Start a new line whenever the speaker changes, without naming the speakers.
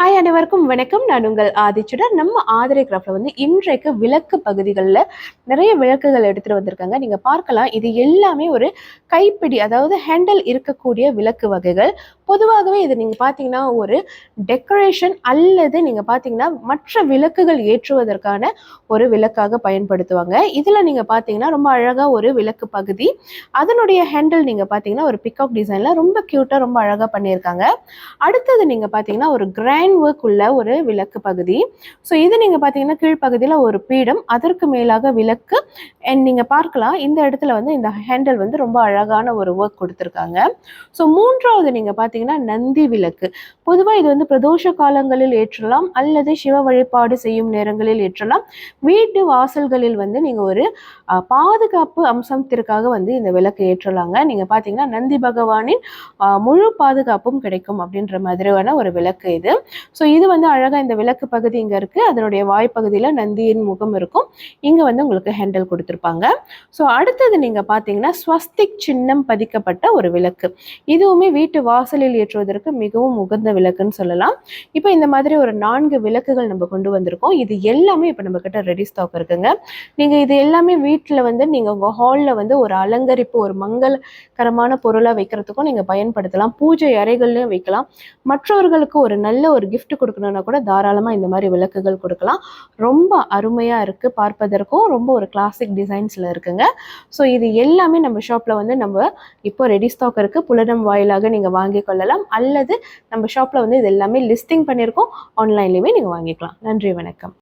Hi அனைவருக்கும் வணக்கம். நான் உங்கள் ஆதிச்சுடர். நம்ம ஆதிரை கிராஃப்ட்ல இன்றைக்கு விளக்கு பகுதிகளில் நிறைய விளக்குகள் எடுத்துகிட்டு வந்திருக்காங்க. நீங்கள் பார்க்கலாம், இது எல்லாமே ஒரு கைப்பிடி, அதாவது ஹேண்டில் இருக்கக்கூடிய விளக்கு வகைகள். பொதுவாகவே இது நீங்கள் பார்த்தீங்கன்னா ஒரு டெக்கரேஷன் அல்லது நீங்கள் பார்த்தீங்கன்னா மற்ற விளக்குகள் ஏற்றுவதற்கான ஒரு விளக்காக பயன்படுத்துவாங்க. இதில் நீங்கள் பார்த்தீங்கன்னா ரொம்ப அழகாக ஒரு விளக்கு பகுதி, அதனுடைய ஹேண்டில் நீங்கள் பார்த்தீங்கன்னா ஒரு பிகாக் டிசைனில் ரொம்ப க்யூட்டாக ரொம்ப அழகாக பண்ணியிருக்காங்க. அடுத்தது நீங்கள் பார்த்தீங்கன்னா ஒரு கிராண்ட் ஒர்க் உள்ள ஒரு விளக்கு பகுதி. ஸோ இது நீங்கள் பார்த்தீங்கன்னா கீழ்ப்பகுதியில் ஒரு பீடம், அதற்கு மேலாக விளக்கு. அண்ட் நீங்கள் பார்க்கலாம், இந்த இடத்துல இந்த ஹேண்டில் ரொம்ப அழகான ஒரு ஒர்க் கொடுத்துருக்காங்க. ஸோ மூன்றாவது நீங்கள் பார்த்தீங்கன்னா நந்தி விளக்கு. பொதுவாக இது பிரதோஷ காலங்களில் ஏற்றலாம் அல்லது சிவ வழிபாடு செய்யும் நேரங்களில் ஏற்றலாம். வீட்டு வாசல்களில் நீங்கள் ஒரு பாதுகாப்பு அம்சத்திற்காக இந்த விளக்கு ஏற்றலாங்க. நீங்கள் பார்த்தீங்கன்னா நந்தி பகவானின் முழு பாதுகாப்பும் கிடைக்கும் அப்படின்ற மாதிரியான ஒரு விளக்கு இது. ஸோ இது அழகாக இந்த விளக்கு பகுதி இங்கே இருக்குது. அதனுடைய வாய்ப்பகுதியில் நந்தியின் முகம் இருக்கும். இங்கே உங்களுக்கு ஹேண்டில் கொடுத்துருப்பாங்க. ஸோ அடுத்தது நீங்கள் பார்த்தீங்கன்னா ஸ்வஸ்திக் சின்னம் பதிக்கப்பட்ட ஒரு விளக்கு. இதுவுமே வீட்டு வாசலில் ஏற்றுவதற்கு மிகவும் உகந்த விளக்குன்னு சொல்லலாம். இப்போ இந்த மாதிரி ஒரு 4 விளக்குகள் நம்ம கொண்டு வந்திருக்கோம். இது எல்லாமே இப்போ நம்ம கிட்ட ரெடி ஸ்டாக் இருக்குங்க. நீங்கள் இது எல்லாமே வீட்டில் நீங்கள் உங்கள் ஹாலில் ஒரு அலங்கரிப்பு, ஒரு மங்களகரமான பொருளாக வைக்கிறதுக்கும் நீங்கள் பயன்படுத்தலாம். பூஜை அறைகள்லையும் வைக்கலாம். மற்றவர்களுக்கு ஒரு நல்ல ஒரு கிஃப்ட் கொடுக்கணும்னா கூட தாராளமாக இந்த மாதிரி விளக்குகள் கொடுக்கலாம். ரொம்ப அருமையாக இருக்குது, பார்ப்பதற்கும் ரொம்ப ஒரு கிளாசிக் டிசைன்ஸில் இருக்குங்க. ஸோ இது எல்லாமே நம்ம ஷாப்பில் நம்ம இப்போ ரெடி ஸ்டாக் இருக்குது. புலனம் வாயிலாக நீங்கள் வாங்கி கொள்ளலாம், அல்லது நம்ம ஷாப்பில் இது எல்லாமே லிஸ்டிங் பண்ணியிருக்கோம். ஆன்லைன்லேயுமே நீங்கள் வாங்கிக்கலாம். நன்றி, வணக்கம்.